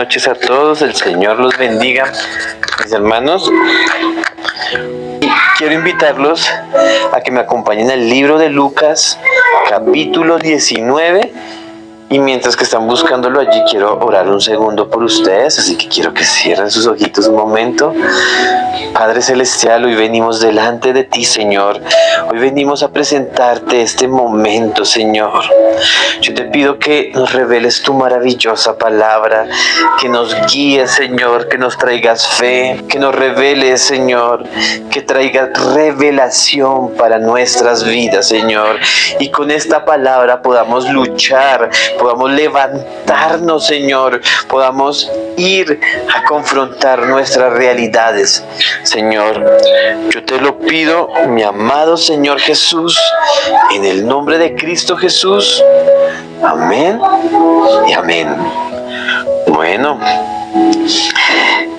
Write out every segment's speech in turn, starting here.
noches a todos, el Señor los bendiga, mis hermanos. Y quiero invitarlos a que me acompañen al libro de Lucas, capítulo 19. Y mientras que están buscándolo allí, quiero orar un segundo por ustedes, así que quiero que cierren sus ojitos un momento. Padre Celestial, hoy venimos delante de ti, Señor. Hoy venimos a presentarte este momento, Señor. Yo te pido que nos reveles tu maravillosa palabra, que nos guíes, Señor, que nos traigas fe, que nos reveles, Señor, que traigas revelación para nuestras vidas, Señor. Y con esta palabra podamos luchar, podamos levantarnos, Señor, podamos ir a confrontar nuestras realidades, Señor. Yo te lo pido, mi amado Señor Jesús, en el nombre de Cristo Jesús. Amén y amén. Bueno,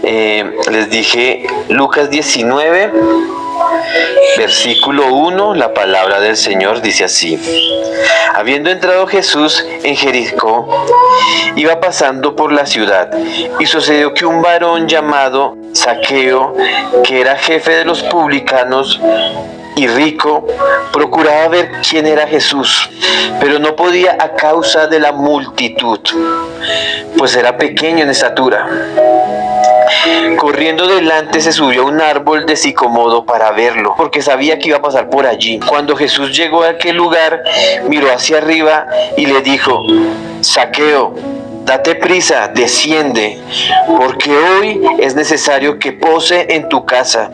les dije Lucas 19, versículo 1, la palabra del Señor dice así: habiendo entrado Jesús en Jericó, iba pasando por la ciudad, y sucedió que un varón llamado Zaqueo, que era jefe de los publicanos y rico, procuraba ver quién era Jesús, pero no podía a causa de la multitud, pues era pequeño en estatura. Corriendo delante se subió a un árbol de sicomodo para verlo, porque sabía que iba a pasar por allí. Cuando Jesús llegó a aquel lugar, miró hacia arriba y le dijo: Zaqueo, date prisa, desciende, porque hoy es necesario que pose en tu casa.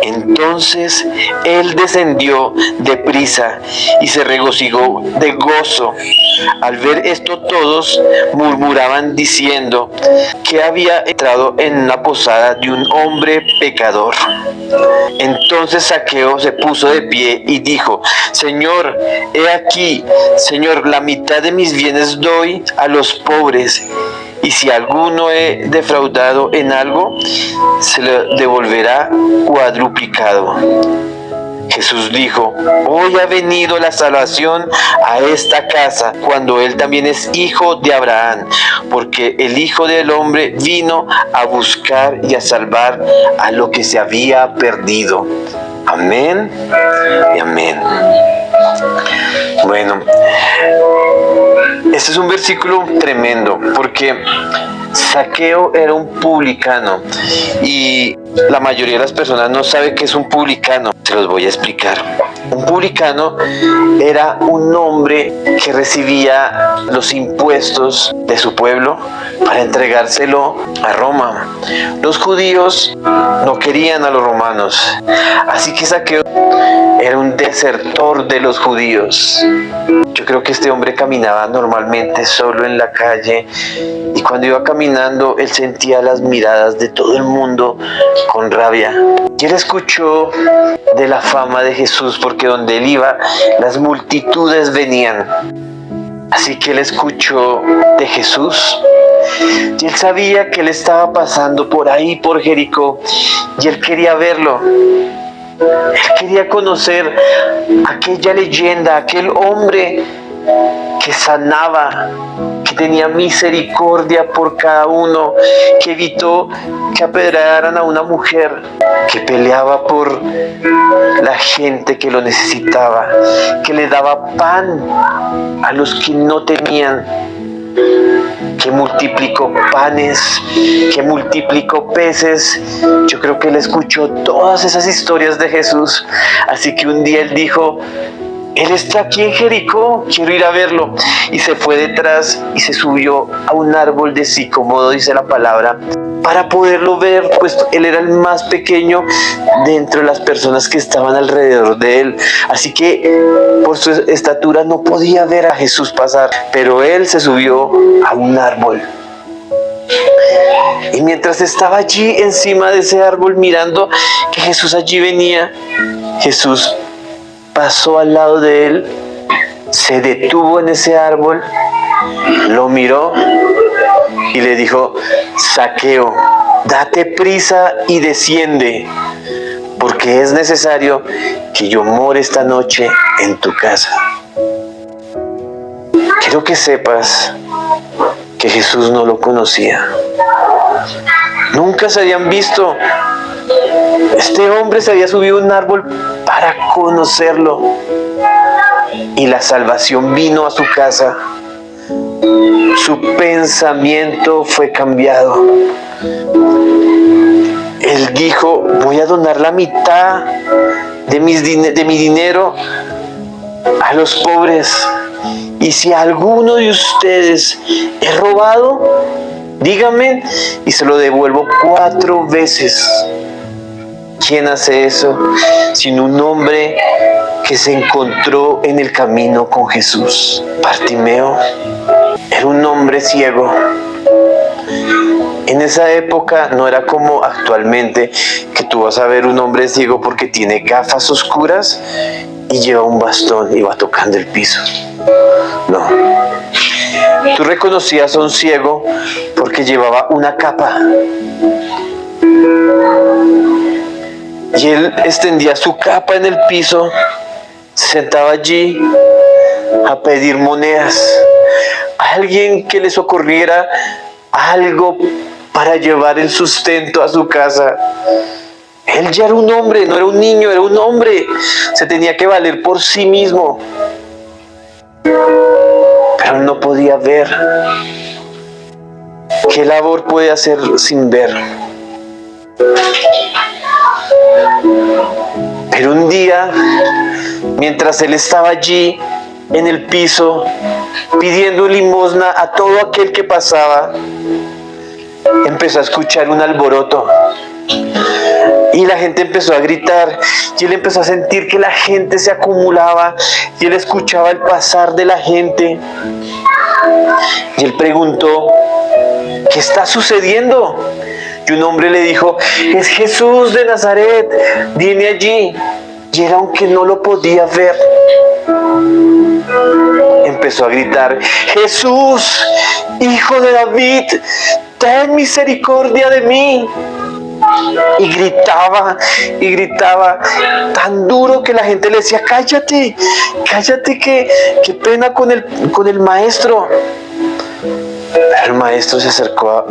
Entonces él descendió deprisa y se regocijó de gozo. Al ver esto todos murmuraban diciendo que había entrado en la posada de un hombre pecador. Entonces Zaqueo se puso de pie y dijo: Señor, he aquí, Señor, la mitad de mis bienes doy a los pobres, y si alguno he defraudado en algo, se le devolverá cuadruplicado. Jesús dijo: hoy ha venido la salvación a esta casa, cuando él también es hijo de Abraham, porque el Hijo del Hombre vino a buscar y a salvar a lo que se había perdido. Amén y amén. Bueno, este es un versículo tremendo, porque Zaqueo era un publicano y la mayoría de las personas no sabe qué es un publicano. Se los voy a explicar. Un publicano era un hombre que recibía los impuestos de su pueblo para entregárselo a Roma. Los judíos no querían a los romanos, así que Zaqueo era un desertor de los judíos. Yo creo que este hombre caminaba normalmente solo en la calle, y cuando iba caminando él sentía las miradas de todo el mundo con rabia. Y él escuchó de la fama de Jesús, porque donde él iba las multitudes venían. Así que él escuchó de Jesús, y él sabía que él estaba pasando por ahí, por Jericó, y él quería verlo. Él quería conocer aquella leyenda, aquel hombre que sanaba, que tenía misericordia por cada uno, que evitó que apedrearan a una mujer, que peleaba por la gente que lo necesitaba, que le daba pan a los que no tenían, que multiplicó panes, que multiplicó peces. Yo creo que él escuchó todas esas historias de Jesús, así que un día él dijo: él está aquí en Jericó, quiero ir a verlo. Y se fue detrás y se subió a un árbol de sicomodo, dice la palabra, para poderlo ver, pues él era el más pequeño de entre las personas que estaban alrededor de él. Así que por su estatura no podía ver a Jesús pasar, pero él se subió a un árbol. Y mientras estaba allí encima de ese árbol mirando que Jesús allí venía, Jesús pasó al lado de él, se detuvo en ese árbol, lo miró y le dijo: Zaqueo, date prisa y desciende, porque es necesario que yo more esta noche en tu casa. Quiero que sepas que Jesús no lo conocía. Nunca se habían visto. Este hombre se había subido a un árbol para conocerlo. Y la salvación vino a su casa. Su pensamiento fue cambiado. Él dijo: voy a donar la mitad de mi dinero a los pobres. Y si a alguno de ustedes he robado, díganme y se lo devuelvo 4 veces. ¿Quién hace eso? Sino un hombre que se encontró en el camino con Jesús. Bartimeo era un hombre ciego. En esa época no era como actualmente, que tú vas a ver un hombre ciego porque tiene gafas oscuras y lleva un bastón y va tocando el piso. No. Tú reconocías a un ciego porque llevaba una capa. Y él extendía su capa en el piso, se sentaba allí a pedir monedas. Alguien que le socorriera algo para llevar el sustento a su casa. Él ya era un hombre, no era un niño, era un hombre. Se tenía que valer por sí mismo. Pero él no podía ver. ¿Qué labor puede hacer sin ver? Pero un día, mientras él estaba allí en el piso, pidiendo limosna a todo aquel que pasaba, empezó a escuchar un alboroto. Y la gente empezó a gritar, y él empezó a sentir que la gente se acumulaba, y él escuchaba el pasar de la gente. Y él preguntó: ¿qué está sucediendo? Y un hombre le dijo: es Jesús de Nazaret, viene allí. Y él, aunque no lo podía ver, empezó a gritar: Jesús, hijo de David, ten misericordia de mí. Y gritaba tan duro que la gente le decía: cállate, qué pena con el maestro. Pero el maestro se acercó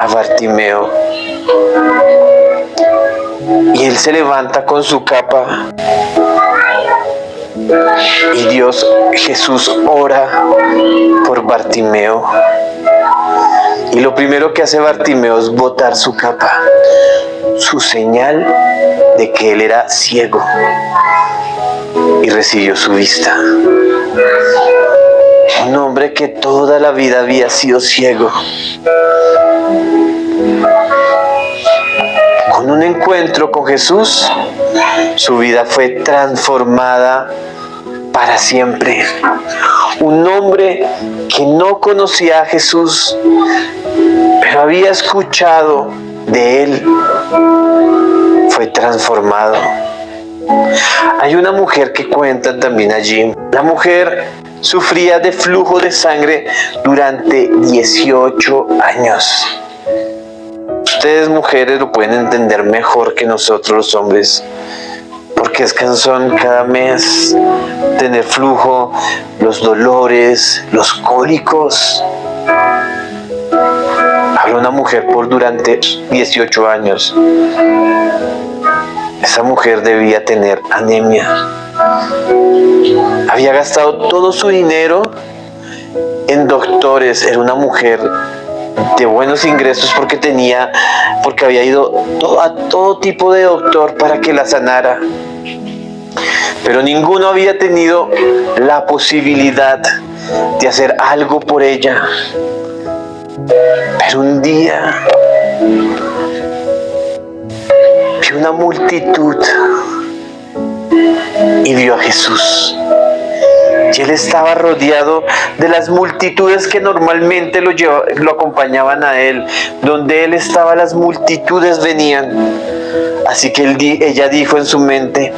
a Bartimeo y él se levanta con su capa y Jesús ora por Bartimeo. Y lo primero que hace Bartimeo es botar su capa, su señal de que él era ciego, y recibió su vista. Un hombre que toda la vida había sido ciego. Con un encuentro con Jesús, su vida fue transformada para siempre. Un hombre que no conocía a Jesús, pero había escuchado de él, fue transformado. Hay una mujer que cuenta también allí. La mujer sufría de flujo de sangre durante 18 años. Ustedes, mujeres, lo pueden entender mejor que nosotros los hombres, porque es cansón cada mes tener flujo, los dolores, los cólicos. Habla una mujer durante 18 años. Esa mujer debía tener anemia. Había gastado todo su dinero en doctores. Era una mujer de buenos ingresos porque había ido a todo tipo de doctor para que la sanara. Pero ninguno había tenido la posibilidad de hacer algo por ella. Pero un día vio una multitud y vio a Jesús. Y él estaba rodeado de las multitudes que normalmente lo acompañaban a él. Donde él estaba, las multitudes venían. Así que ella dijo en su mente: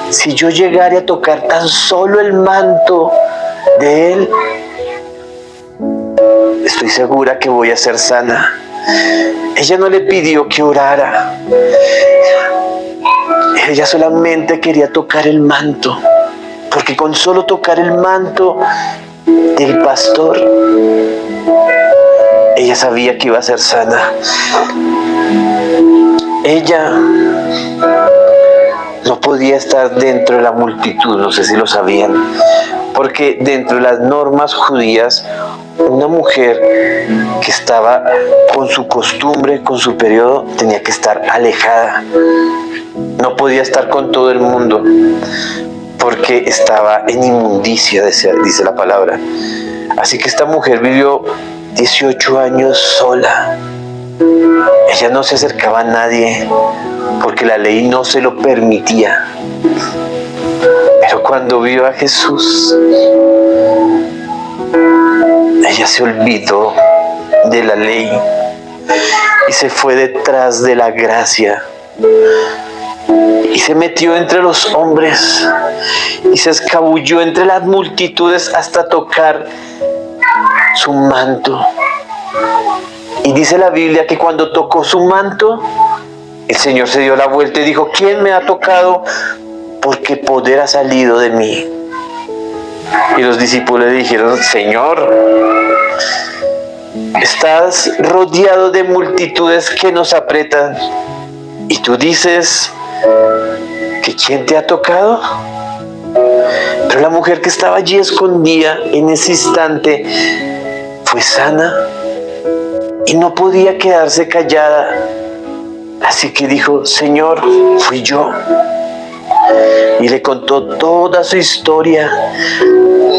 si yo llegara a tocar tan solo el manto de él, estoy segura que voy a ser sana. Ella no le pidió que orara. Ella solamente quería tocar el manto, porque con solo tocar el manto del pastor, Ella sabía que iba a ser sana. Ella no podía estar dentro de la multitud, no sé si lo sabían, porque dentro de las normas judías, una mujer que estaba con su costumbre, con su periodo, tenía que estar alejada. No podía estar con todo el mundo, porque estaba en inmundicia, dice la palabra. Así que esta mujer vivió 18 años sola. Ella no se acercaba a nadie, porque la ley no se lo permitía. Pero cuando vio a Jesús, ella se olvidó de la ley y se fue detrás de la gracia. Y se metió entre los hombres y se escabulló entre las multitudes hasta tocar su manto. Y dice la Biblia que cuando tocó su manto, el Señor se dio la vuelta y dijo: ¿quién me ha tocado? Porque poder ha salido de mí. Y los discípulos le dijeron: Señor, estás rodeado de multitudes que nos apretan, y tú dices que ¿quién te ha tocado? Pero la mujer que estaba allí escondida en ese instante fue sana y no podía quedarse callada. Así que dijo: Señor, fui yo. Y le contó toda su historia.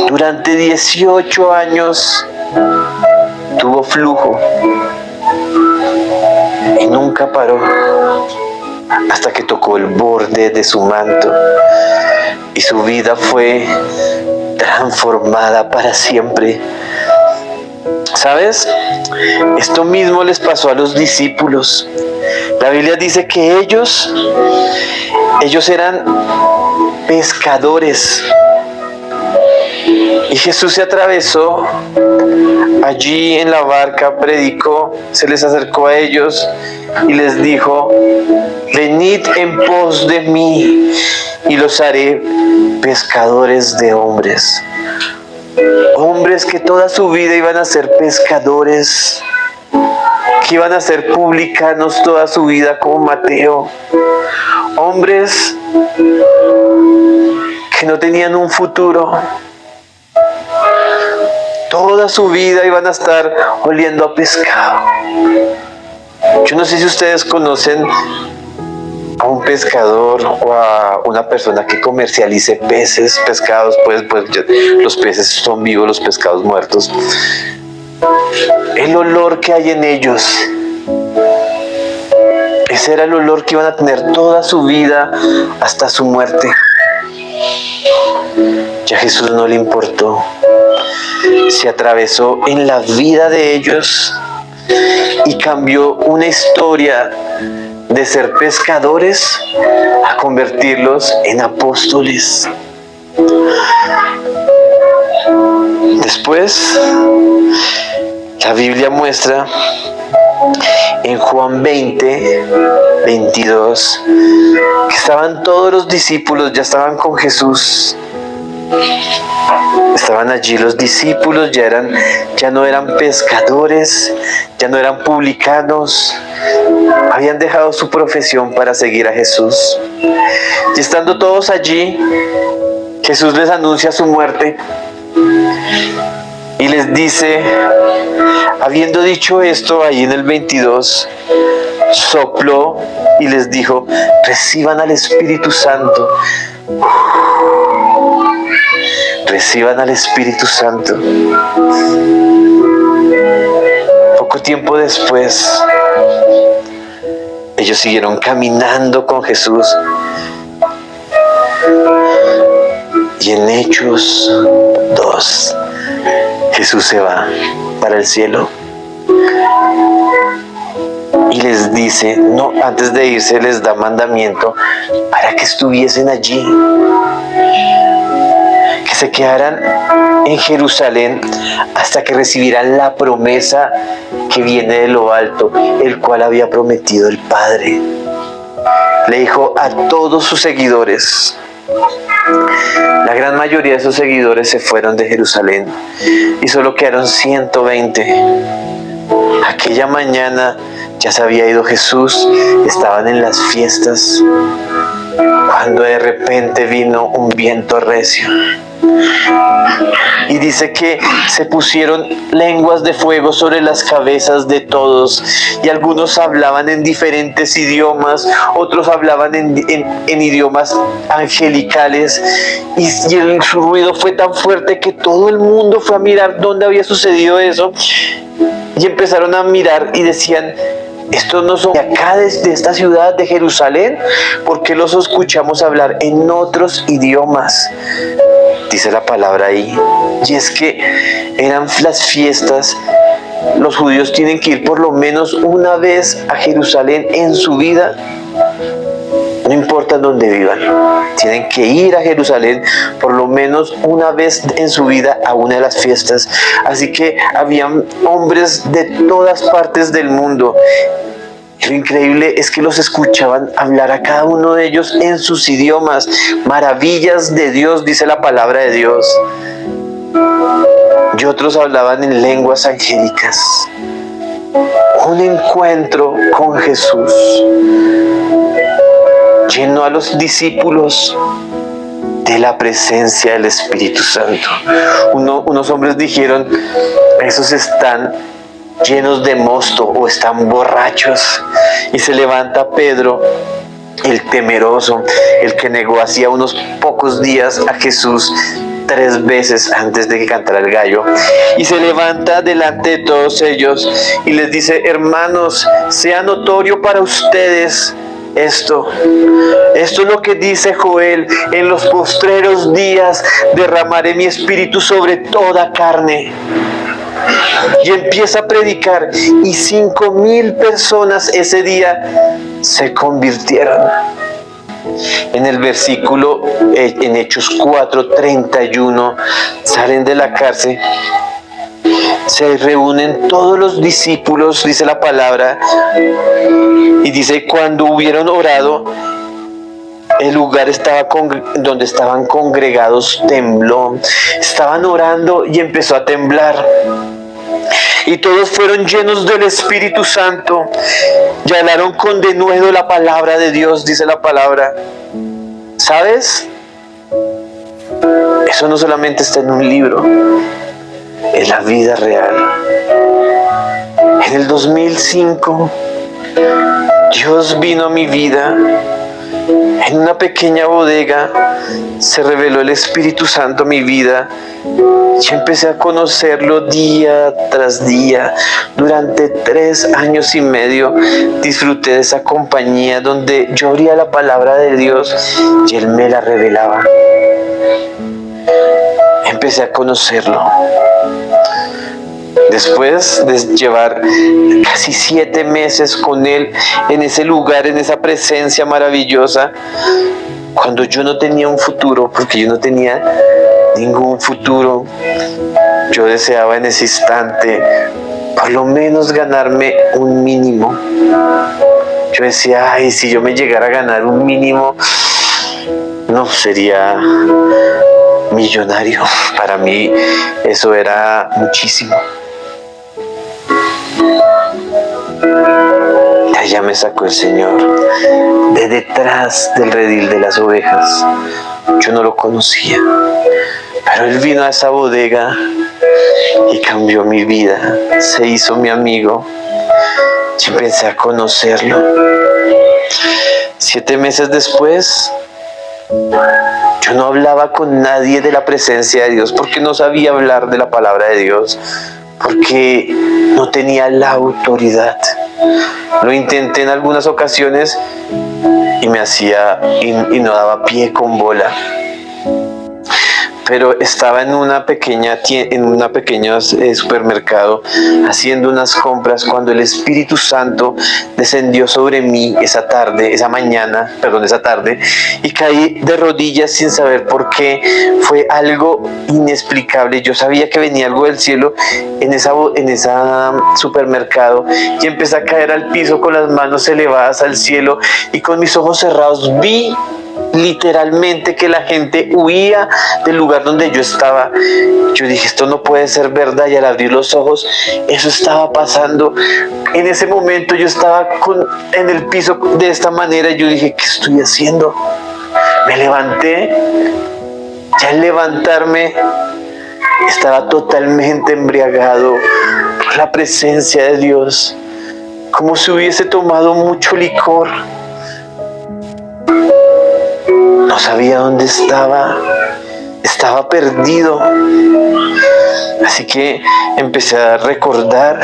Durante 18 años tuvo flujo y nunca paró hasta que tocó el borde de su manto y su vida fue transformada para siempre. ¿Sabes? Esto mismo les pasó a los discípulos. La Biblia dice que ellos eran pescadores. Y Jesús se atravesó allí en la barca, predicó, se les acercó a ellos y les dijo: venid en pos de mí y los haré pescadores de hombres. Hombres que toda su vida iban a ser pescadores, que iban a ser publicanos toda su vida como Mateo. Hombres que no tenían un futuro. Toda su vida iban a estar oliendo a pescado. Yo no sé si ustedes conocen a un pescador o a una persona que comercialice peces, pescados, pues los peces son vivos, los pescados muertos. El olor que hay en ellos, ese era el olor que iban a tener toda su vida hasta su muerte. Ya a Jesús no le importó. Se atravesó en la vida de ellos y cambió una historia de ser pescadores a convertirlos en apóstoles. Después, la Biblia muestra en Juan 20, 22, que estaban todos los discípulos, ya estaban con Jesús. Estaban allí los discípulos, ya no eran pescadores, ya no eran publicanos, habían dejado su profesión para seguir a Jesús. Y estando todos allí, Jesús les anuncia su muerte y les dice, habiendo dicho esto, ahí en el 22, sopló y les dijo: reciban al Espíritu Santo. Reciban al Espíritu Santo. Poco tiempo después, ellos siguieron caminando con Jesús. Y en Hechos 2, Jesús se va para el cielo. Y les dice, no, antes de irse les da mandamiento para que estuviesen allí, que se quedaran en Jerusalén hasta que recibieran la promesa que viene de lo alto, el cual había prometido el Padre. Le dijo a todos sus seguidores: La gran mayoría de sus seguidores se fueron de Jerusalén y solo quedaron 120. Aquella mañana ya se había ido Jesús, estaban en las fiestas, cuando de repente vino un viento recio. Y dice que se pusieron lenguas de fuego sobre las cabezas de todos, y algunos hablaban en diferentes idiomas, otros hablaban en idiomas angelicales, y su ruido fue tan fuerte que todo el mundo fue a mirar dónde había sucedido eso, y empezaron a mirar y decían: estos no son de acá, de esta ciudad de Jerusalén, ¿por qué los escuchamos hablar en otros idiomas? Dice la palabra ahí, y es que eran las fiestas. Los judíos tienen que ir por lo menos una vez a Jerusalén en su vida, no importa dónde vivan, tienen que ir a Jerusalén por lo menos una vez en su vida a una de las fiestas. Así que habían hombres de todas partes del mundo. Lo increíble es que los escuchaban hablar a cada uno de ellos en sus idiomas. Maravillas de Dios, dice la palabra de Dios. Y otros hablaban en lenguas angélicas. Un encuentro con Jesús llenó a los discípulos de la presencia del Espíritu Santo. Unos hombres dijeron: esos están llenos de mosto o están borrachos. Y se levanta Pedro, el temeroso, el que negó hacía unos pocos días a Jesús 3 veces antes de que cantara el gallo, y se levanta delante de todos ellos y les dice: hermanos, sea notorio para ustedes esto es lo que dice Joel: en los postreros días derramaré mi espíritu sobre toda carne. Y empieza a predicar, y 5,000 personas ese día se convirtieron. En el versículo, en Hechos 4:31, salen de la cárcel, se reúnen todos los discípulos, dice la palabra, y dice: cuando hubieron orado, el lugar donde estaban congregados tembló. Estaban orando y empezó a temblar. Y todos fueron llenos del Espíritu Santo y hablaron con denuedo la palabra de Dios, dice la palabra. ¿Sabes? Eso no solamente está en un libro, es la vida real. En el 2005, Dios vino a mi vida. En una pequeña bodega se reveló el Espíritu Santo a mi vida. Yo empecé a conocerlo día tras día. Durante 3 años y medio disfruté de esa compañía donde yo abría la palabra de Dios y Él me la revelaba. Empecé a conocerlo. Después de llevar casi 7 meses con Él en ese lugar, en esa presencia maravillosa, cuando yo no tenía un futuro, porque yo no tenía ningún futuro, yo deseaba en ese instante por lo menos ganarme un mínimo. Yo decía: ay, si yo me llegara a ganar un mínimo, no, sería millonario. Para mí eso era muchísimo. Y allá me sacó el Señor de detrás del redil de las ovejas. Yo no lo conocía, pero Él vino a esa bodega y cambió mi vida. Se hizo mi amigo y empecé a conocerlo. 7 meses después, yo no hablaba con nadie de la presencia de Dios porque no sabía hablar de la palabra de Dios, porque no tenía la autoridad. Lo intenté en algunas ocasiones y no daba pie con bola. Pero estaba en una pequeña supermercado haciendo unas compras cuando el Espíritu Santo descendió sobre mí esa tarde, y caí de rodillas sin saber por qué. Fue algo inexplicable. Yo sabía que venía algo del cielo en esa supermercado, y empecé a caer al piso con las manos elevadas al cielo, y con mis ojos cerrados vi literalmente que la gente huía del lugar donde yo estaba. Yo dije, esto no puede ser verdad, y al abrir los ojos, eso estaba pasando. En ese momento yo estaba en el piso de esta manera, y yo dije, ¿qué estoy haciendo? Me levanté, ya al levantarme estaba totalmente embriagado por la presencia de Dios, como si hubiese tomado mucho licor. No sabía dónde estaba perdido. Así que empecé a recordar,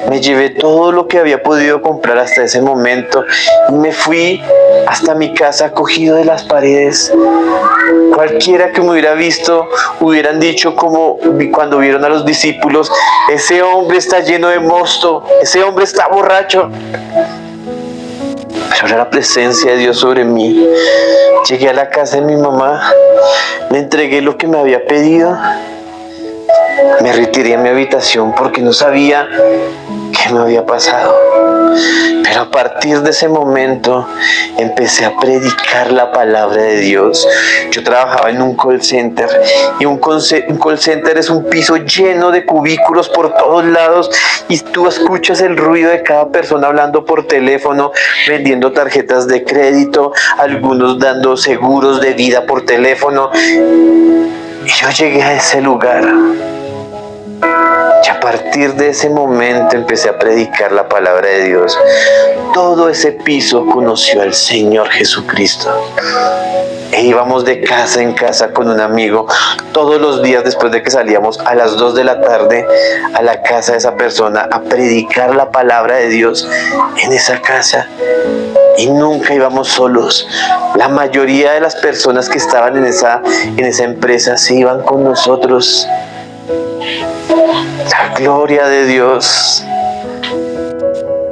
me llevé todo lo que había podido comprar hasta ese momento y me fui hasta mi casa cogido de las paredes. Cualquiera que me hubiera visto hubieran dicho, como cuando vieron a los discípulos, ese hombre está lleno de mosto, ese hombre está borracho. Pero era la presencia de Dios sobre mí. Llegué a la casa de mi mamá, le entregué lo que me había pedido, me retiré a mi habitación porque no sabía qué me había pasado. Pero a partir de ese momento empecé a predicar la palabra de Dios. Yo trabajaba en un call center, y un call center es un piso lleno de cubículos por todos lados, y tú escuchas el ruido de cada persona hablando por teléfono, vendiendo tarjetas de crédito, algunos dando seguros de vida por teléfono. Y yo llegué a ese lugar. Y a partir de ese momento empecé a predicar la palabra de Dios. Todo ese piso conoció al Señor Jesucristo. E íbamos de casa en casa con un amigo todos los días, después de que salíamos a las 2 de la tarde a la casa de esa persona a predicar la palabra de Dios en esa casa. Y nunca íbamos solos. La mayoría de las personas que estaban en esa empresa se iban con nosotros. La gloria de Dios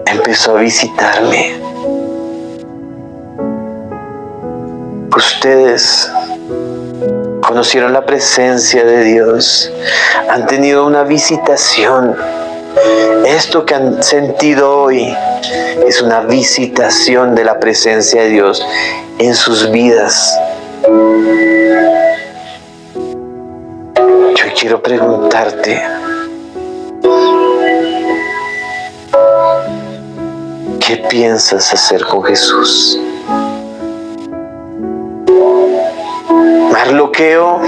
empezó a visitarme. Ustedes conocieron la presencia de Dios, han tenido una visitación. Esto que han sentido hoy es una visitación de la presencia de Dios en sus vidas. Yo quiero preguntarte, ¿qué piensas hacer con Jesús? Mardoqueo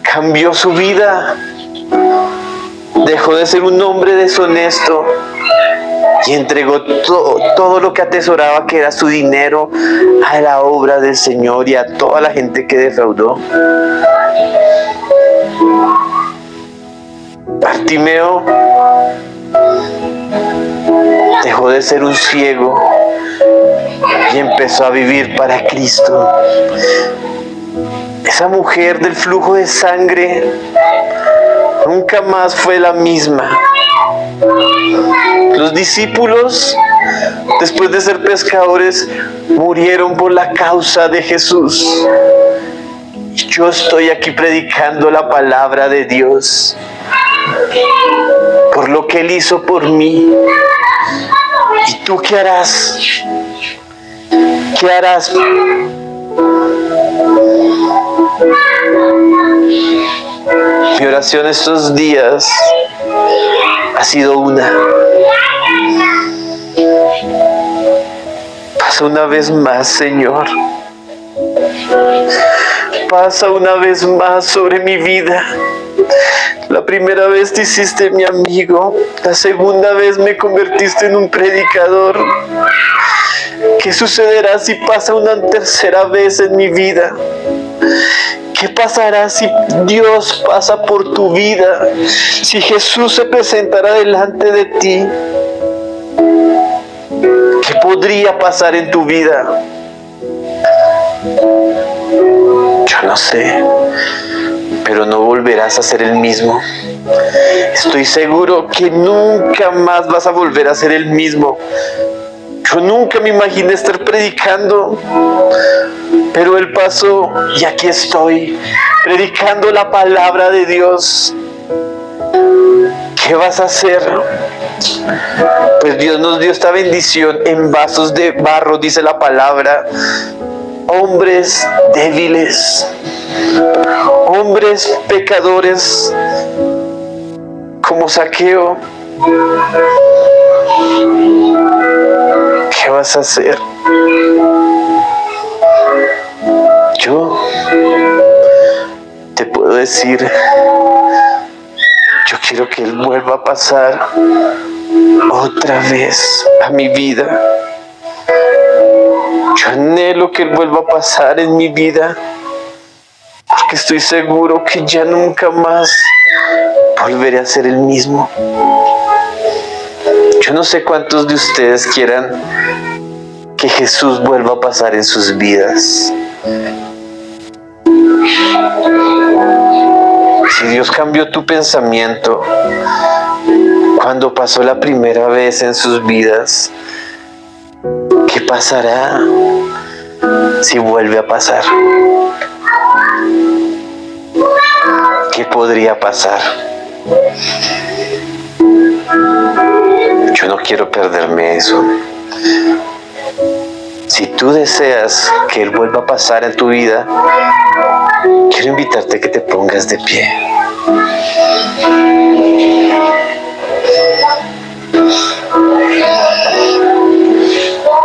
cambió su vida, dejó de ser un hombre deshonesto y entregó todo lo que atesoraba, que era su dinero, a la obra del Señor y a toda la gente que defraudó. Bartimeo dejó de ser un ciego y empezó a vivir para Cristo. Esa mujer del flujo de sangre nunca más fue la misma. Los discípulos, después de ser pescadores, murieron por la causa de Jesús. Y yo estoy aquí predicando la palabra de Dios por lo que Él hizo por mí. ¿Y tú qué harás? ¿Qué harás? Mi oración estos días ha sido una: pasa una vez más, Señor. Pasa una vez más sobre mi vida. La primera vez te hiciste mi amigo, la segunda vez me convertiste en un predicador. ¿Qué sucederá si pasa una tercera vez en mi vida? ¿Qué pasará si Dios pasa por tu vida? Si Jesús se presentara delante de ti, ¿qué podría pasar en tu vida? Yo no sé, pero no volverás a ser el mismo. Estoy seguro que nunca más vas a volver a ser el mismo. Yo nunca me imaginé estar predicando, pero Él pasó y aquí estoy, predicando la palabra de Dios. ¿Qué vas a hacer? Pues Dios nos dio esta bendición en vasos de barro, dice la palabra. hombres débiles, hombres pecadores como Zaqueo. ¿Qué vas a hacer? Yo te puedo decir, yo quiero que Él vuelva a pasar otra vez a mi vida. Yo anhelo que Él vuelva a pasar en mi vida, porque estoy seguro que ya nunca más volveré a ser el mismo. Yo no sé cuántos de ustedes quieran que Jesús vuelva a pasar en sus vidas. Si Dios cambió tu pensamiento cuando pasó la primera vez en sus vidas, ¿qué pasará si vuelve a pasar? ¿Qué podría pasar? Yo no quiero perderme eso. Si tú deseas que Él vuelva a pasar en tu vida, quiero invitarte a que te pongas de pie.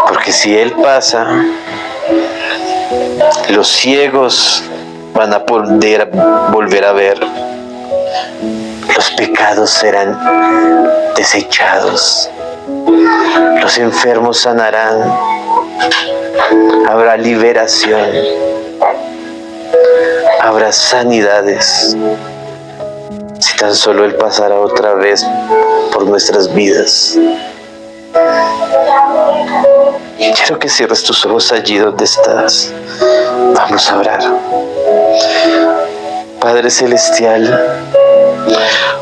Porque si Él pasa, los ciegos van a poder volver a ver. Los pecados serán desechados. Los enfermos sanarán. Habrá liberación. Habrá sanidades. Si tan solo Él pasara otra vez por nuestras vidas. Quiero que cierres tus ojos allí donde estás. Vamos a orar. Padre Celestial,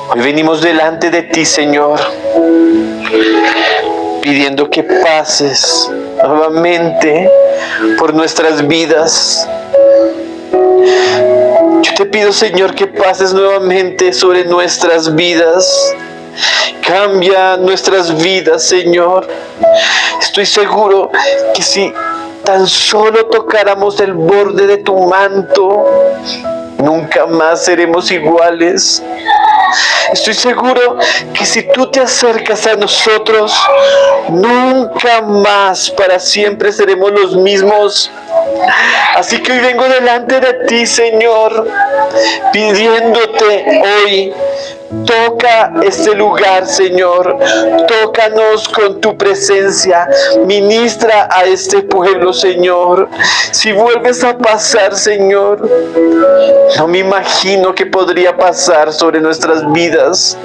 hoy venimos delante de ti, Señor, pidiendo que pases nuevamente por nuestras vidas. Yo te pido, Señor, que pases nuevamente sobre nuestras vidas. Cambia nuestras vidas, Señor. Estoy seguro que si tan solo tocáramos el borde de tu manto, nunca más seremos iguales. Estoy seguro que si tú te acercas a nosotros, nunca más para siempre seremos los mismos. Así que hoy vengo delante de ti, Señor, pidiéndote hoy, toca este lugar, Señor. Tócanos con tu presencia. Ministra a este pueblo, Señor. Si vuelves a pasar, Señor, no me imagino qué podría pasar sobre nuestras vidas.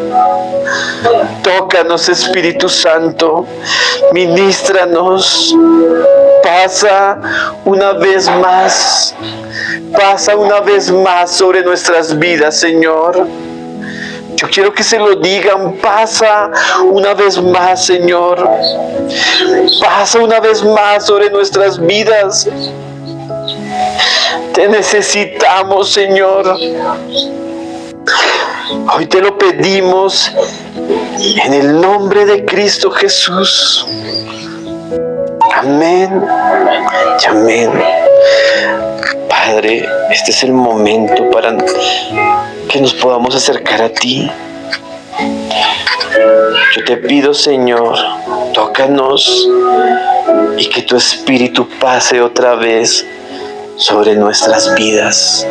Tócanos, Espíritu Santo. Ministranos. Pasa una vez más. Pasa una vez más sobre nuestras vidas, Señor. Yo quiero que se lo digan, pasa una vez más, Señor. Pasa una vez más sobre nuestras vidas. Te necesitamos, Señor. Hoy te lo pedimos en el nombre de Cristo Jesús. Amén y amén. Padre, este es el momento para que nos podamos acercar a ti. Yo te pido, Señor, tócanos y que tu Espíritu pase otra vez sobre nuestras vidas.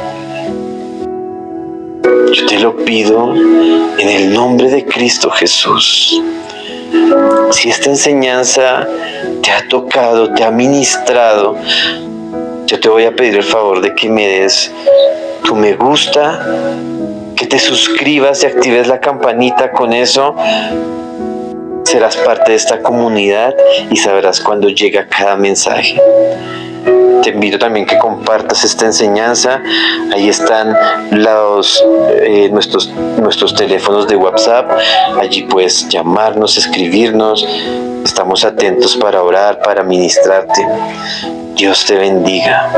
Yo te lo pido en el nombre de Cristo Jesús. Si esta enseñanza te ha tocado, te ha ministrado, yo te voy a pedir el favor de que me des tu me gusta, que te suscribas y actives la campanita. Con eso serás parte de esta comunidad y sabrás cuando llega cada mensaje. Te invito también que compartas esta enseñanza. Ahí están nuestros teléfonos de WhatsApp. Allí puedes llamarnos, escribirnos. Estamos atentos para orar, para ministrarte. Dios te bendiga.